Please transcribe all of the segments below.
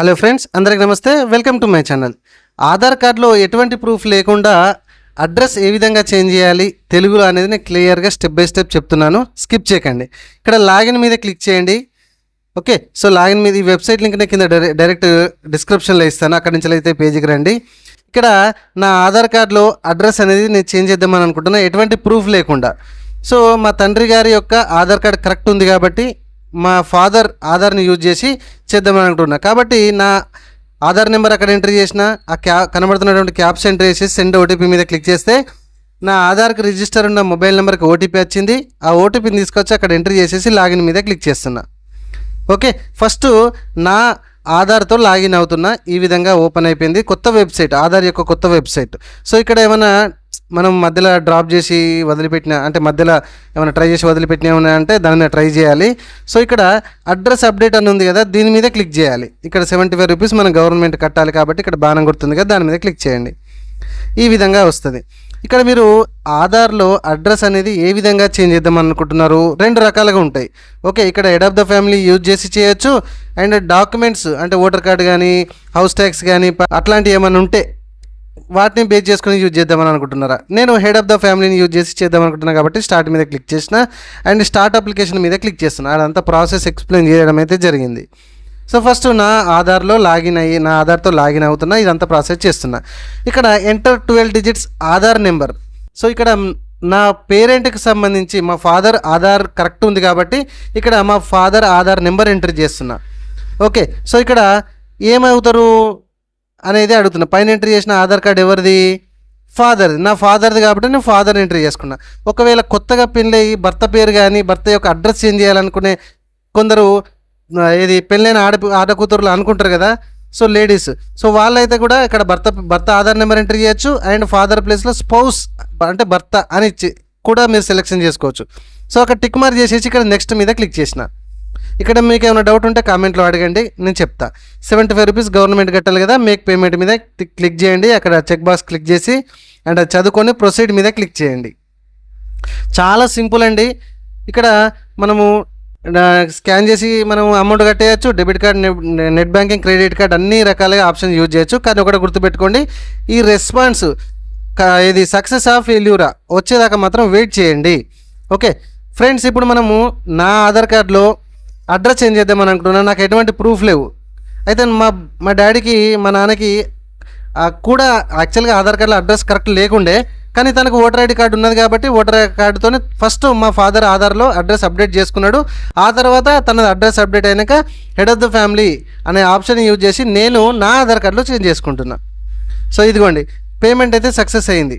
Hello friends, అందరికి నమస్తే. Welcome to my channel. Aadhaar కార్డులో ఎటువంటి ప్రూఫ్ లేకుండా అడ్రస్ ఏ విధంగా చేంజ్ చేయాలి తెలుగులో అనేది నేను క్లియర్గా స్టెప్ బై స్టెప్ చెప్తున్నాను. స్కిప్ చేయకండి. ఇక్కడ లాగిన్ మీద క్లిక్ చేయండి. ఓకే, సో లాగిన్ మీద ఈ వెబ్సైట్ లింక్ నేను కింద డైరెక్ట్ డిస్క్రిప్షన్లో ఇస్తాను. అక్కడి నుంచి అయితే పేజీకి రండి. ఇక్కడ నా ఆధార్ కార్డులో అడ్రస్ అనేది నేను చేంజ్ చేద్దామని అనుకుంటున్నా, ఎటువంటి ప్రూఫ్ లేకుండా. సో మా తండ్రి గారి యొక్క ఆధార్ కార్డ్ కరెక్ట్ ఉంది కాబట్టి మా ఫాదర్ ఆధార్ని యూజ్ చేసి చేద్దామని అనుకుంటున్నా. కాబట్టి నా ఆధార్ నెంబర్ అక్కడ ఎంట్రీ చేసిన ఆ కనబడుతున్నటువంటి క్యాప్స్ ఎంట్రీ చేసి సెండ్ ఓటీపీ మీద క్లిక్ చేస్తే నా ఆధార్కి రిజిస్టర్ ఉన్న మొబైల్ నెంబర్కి ఓటీపీ వచ్చింది. ఆ ఓటీపీని తీసుకొచ్చి అక్కడ ఎంట్రీ చేసేసి లాగిన్ మీద క్లిక్ చేస్తున్నా. ఓకే, ఫస్ట్ నా ఆధార్తో లాగిన్ అవుతున్నా. ఈ విధంగా ఓపెన్ అయిపోయింది కొత్త వెబ్సైట్, ఆధార్ యొక్క కొత్త వెబ్సైట్. సో ఇక్కడ ఏమైనా మనం మధ్యలో డ్రాప్ చేసి వదిలిపెట్టిన అంటే మధ్యలో ఏమైనా ట్రై చేసి వదిలిపెట్టిన ఏమైనా అంటే దాని మీద ట్రై చేయాలి. సో ఇక్కడ అడ్రస్ అప్డేట్ అని ఉంది కదా, దీని మీద క్లిక్ చేయాలి. ఇక్కడ 75 రూపీస్ మనం గవర్నమెంట్ కట్టాలి కాబట్టి ఇక్కడ బాణం గుర్తుంది కదా, దాని మీద క్లిక్ చేయండి. ఈ విధంగా వస్తుంది. ఇక్కడ మీరు ఆధార్లో అడ్రస్ అనేది ఏ విధంగా చేంజ్ చేద్దాం అనుకుంటున్నారు, 2 రకాలుగా ఉంటాయి. ఓకే, ఇక్కడ head of the family use చేసి చేయొచ్చు. అండ్ డాక్యుమెంట్స్ అంటే ఓటర్ కార్డు కానీ హౌస్ ట్యాక్స్ కానీ అట్లాంటివి ఏమైనా ఉంటే వాటిని బేస్ చేసుకుని యూజ్ చేద్దామని అనుకుంటున్నారా? నేను హెడ్ ఆఫ్ ద ఫ్యామిలీని యూజ్ చేసి చేద్దామని అనుకుంటున్నాను కాబట్టి స్టార్ట్ మీద క్లిక్ చేసిన అండ్ స్టార్ట్ అప్లికేషన్ మీద క్లిక్ చేస్తున్నా. అదంతా ప్రాసెస్ ఎక్స్ప్లెయిన్ చేయడం అయితే జరిగింది. సో ఫస్ట్ నా ఆధార్లో లాగిన్ అయ్యి నా ఆధార్తో లాగిన్ అవుతున్నా, ఇదంతా ప్రాసెస్ చేస్తున్నా. ఇక్కడ enter 12 digits Aadhaar number. So ఇక్కడ నా పేరెంట్కి సంబంధించి మా ఫాదర్ ఆధార్ కరెక్ట్ ఉంది కాబట్టి ఇక్కడ మా ఫాదర్ ఆధార్ నెంబర్ ఎంటర్ చేస్తున్నా. ఓకే, సో ఇక్కడ ఏమవుతారు అనేది అడుగుతున్నా. పైన ఎంట్రీ చేసిన ఆధార్ కార్డ్ ఎవరిది? ఫాదర్ది. నా ఫాదర్ది కాబట్టి నేను ఫాదర్ ఎంట్రీ చేసుకున్నా. ఒకవేళ కొత్తగా పెళ్ళి భర్త పేరు కానీ భర్త యొక్క అడ్రస్ చేంజ్ చేయాలనుకునే కొందరు ఇది పెళ్ళైన ఆడకూతురులు అనుకుంటారు కదా, సో లేడీస్, సో వాళ్ళైతే కూడా ఇక్కడ భర్త ఆధార్ నెంబర్ ఎంట్రీ చేయొచ్చు. అండ్ ఫాదర్ ప్లేస్లో స్పౌస్ అంటే భర్త అని కూడా మీరు సెలెక్షన్ చేసుకోవచ్చు. సో అక్కడ టిక్ మార్క్ చేసేసి ఇక్కడ నెక్స్ట్ మీద క్లిక్ చేసిన. ఇక్కడ మీకు ఏమైనా డౌట్ ఉంటే కామెంట్లో అడగండి, నేను చెప్తా. 75 రూపీస్ గవర్నమెంట్ కట్టాలి కదా, మేక్ పేమెంట్ మీద క్లిక్ చేయండి. అక్కడ చెక్ బాక్స్ క్లిక్ చేసి అండ్ చదువుకొని ప్రొసీడ్ మీద క్లిక్ చేయండి. చాలా సింపుల్ అండి. ఇక్కడ మనము స్కాన్ చేసి మనం అమౌంట్ కట్టేయచ్చు. Debit card, net banking, credit card అన్ని రకాలుగా ఆప్షన్ యూజ్ చేయొచ్చు. కానీ ఒకటి గుర్తుపెట్టుకోండి, ఈ రెస్పాన్స్ ఇది సక్సెస్ ఆఫ్ ఫెయిల్యూరా వచ్చేదాకా మాత్రం వెయిట్ చేయండి. ఓకే ఫ్రెండ్స్, ఇప్పుడు మనము నా ఆధార్ కార్డులో అడ్రస్ చేంజ్ చేద్దామని అనుకుంటున్నాను. నాకు ఎటువంటి ప్రూఫ్ లేవు. అయితే మా డాడీకి మా నాన్నకి కూడా యాక్చువల్గా ఆధార్ కార్డులో అడ్రస్ కరెక్ట్ లేకుండే, కానీ తనకు ఓటర్ ఐడి కార్డు ఉన్నది కాబట్టి ఓటర్ ఐడి కార్డుతోనే ఫస్ట్ మా ఫాదర్ ఆధార్లో అడ్రస్ అప్డేట్ చేసుకున్నాడు. ఆ తర్వాత తన అడ్రస్ అప్డేట్ అయినాక హెడ్ ఆఫ్ ద ఫ్యామిలీ అనే ఆప్షన్ యూజ్ చేసి నేను నా ఆధార్ కార్డులో చేంజ్ చేసుకుంటున్నా. సో ఇదిగోండి, పేమెంట్ అయితే సక్సెస్ అయింది.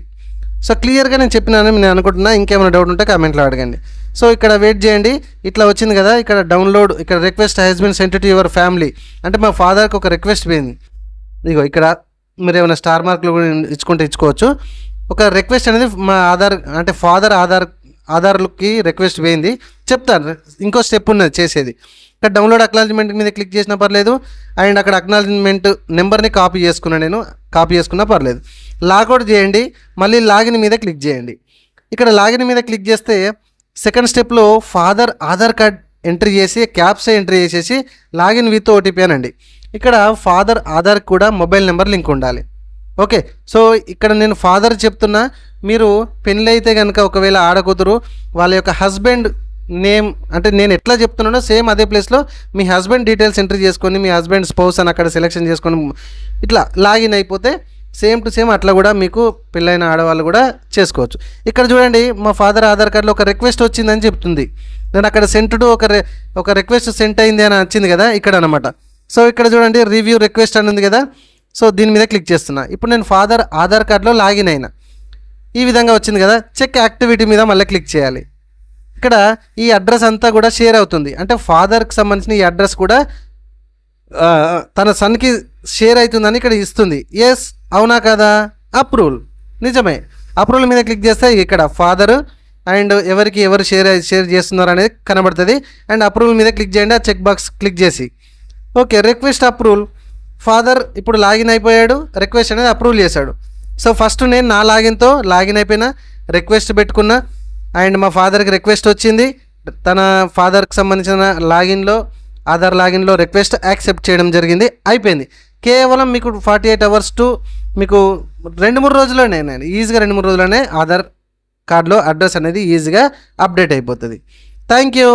సో క్లియర్గా నేను చెప్పినాను నేను అనుకుంటున్నా. ఇంకేమైనా డౌట్ ఉంటే కామెంట్లో అడగండి. సో ఇక్కడ వెయిట్ చేయండి. ఇట్లా వచ్చింది కదా, ఇక్కడ డౌన్లోడ్, ఇక్కడ request has been sent to your family అంటే మా ఫాదర్కి ఒక రిక్వెస్ట్ పోయింది. ఇదిగో ఇక్కడ మీరు ఏమైనా స్టార్ మార్కులు కూడా ఇచ్చుకోవచ్చు. ఒక రిక్వెస్ట్ అనేది మా ఆధార్ అంటే ఫాదర్ ఆధార్కి రిక్వెస్ట్ పోయింది. చెప్తాను, ఇంకో స్టెప్ ఉన్నది చేసేది. ఇక్కడ డౌన్లోడ్ అక్నాలజ్మెంట్ మీద క్లిక్ చేసినా పర్లేదు. అండ్ అక్కడ అక్నాలజ్మెంట్ నెంబర్ని కాపీ చేసుకున్నా పర్లేదు. లాగౌట్ చేయండి, మళ్ళీ లాగిన్ మీద క్లిక్ చేయండి. ఇక్కడ లాగిన్ మీద క్లిక్ చేస్తే సెకండ్ స్టెప్లో ఫాదర్ ఆధార్ కార్డ్ ఎంట్రీ చేసి క్యాప్సే ఎంట్రీ చేసేసి లాగిన్ విత్ ఓటీపీ అనండి. ఇక్కడ ఫాదర్ ఆధార్ కూడా మొబైల్ నెంబర్ లింక్ ఉండాలి. ఓకే, సో ఇక్కడ నేను ఫాదర్ చెప్తున్నా, మీరు పెళ్ళి అయితే కనుక ఒకవేళ ఆడకూతురు వాళ్ళ యొక్క హస్బెండ్ నేమ్ అంటే నేను ఎట్లా చెప్తున్నానో సేమ్ అదే ప్లేస్లో మీ హస్బెండ్ డీటెయిల్స్ ఎంట్రీ చేసుకొని మీ హస్బెండ్ స్పౌస్ అని అక్కడ సెలెక్షన్ చేసుకొని ఇట్లా లాగిన్ అయిపోతే సేమ్ టు సేమ్ అట్లా కూడా మీకు పెళ్ళైన ఆడవాళ్ళు కూడా చేసుకోవచ్చు. ఇక్కడ చూడండి, మా ఫాదర్ ఆధార్ కార్డులో ఒక రిక్వెస్ట్ వచ్చిందని చెప్తుంది. నేను అక్కడ సెంట్ టు ఒక రిక్వెస్ట్ సెంట్ అయింది అని వచ్చింది కదా ఇక్కడ అనమాట. సో ఇక్కడ చూడండి, రివ్యూ రిక్వెస్ట్ అని ఉంది కదా, సో దీని మీద క్లిక్ చేస్తున్నా. ఇప్పుడు నేను ఫాదర్ ఆధార్ కార్డులో లాగిన్ అయినా. ఈ విధంగా వచ్చింది కదా, చెక్ యాక్టివిటీ మీద మళ్ళీ క్లిక్ చేయాలి. ఇక్కడ ఈ అడ్రస్ అంతా కూడా షేర్ అవుతుంది. అంటే ఫాదర్కి సంబంధించిన ఈ అడ్రస్ కూడా తన సన్కి షేర్ అవుతుందని ఇక్కడ ఇస్తుంది. ఎస్ అవునా కదా, అప్రూవల్, నిజమే. అప్రూవల్ మీద క్లిక్ చేస్తే ఇక్కడ ఫాదర్ అండ్ ఎవరు షేర్ చేస్తున్నారు అనేది కనబడుతుంది. అండ్ అప్రూవల్ మీద క్లిక్ చేయండి, ఆ చెక్ బాక్స్ క్లిక్ చేసి. Okay, request approval. ఫాదర్ ఇప్పుడు లాగిన్ అయిపోయాడు, రిక్వెస్ట్ అనేది అప్రూవల్ చేశాడు. సో ఫస్ట్ నేను నా లాగిన్తో లాగిన్ అయిపోయినా, రిక్వెస్ట్ పెట్టుకున్నా. అండ్ మా ఫాదర్కి రిక్వెస్ట్ వచ్చింది, తన ఫాదర్కి సంబంధించిన లాగిన్లో ఆధార్ లాగిన్లో రిక్వెస్ట్ యాక్సెప్ట్ చేయడం జరిగింది, అయిపోయింది. కేవలం మీకు 48 అవర్స్ టు మీకు 2-3 రోజుల్లోనే ఈజీగా 2-3 రోజుల్లోనే ఆధార్ కార్డులో అడ్రస్ అనేది ఈజీగా అప్డేట్ అయిపోతుంది. Thank you.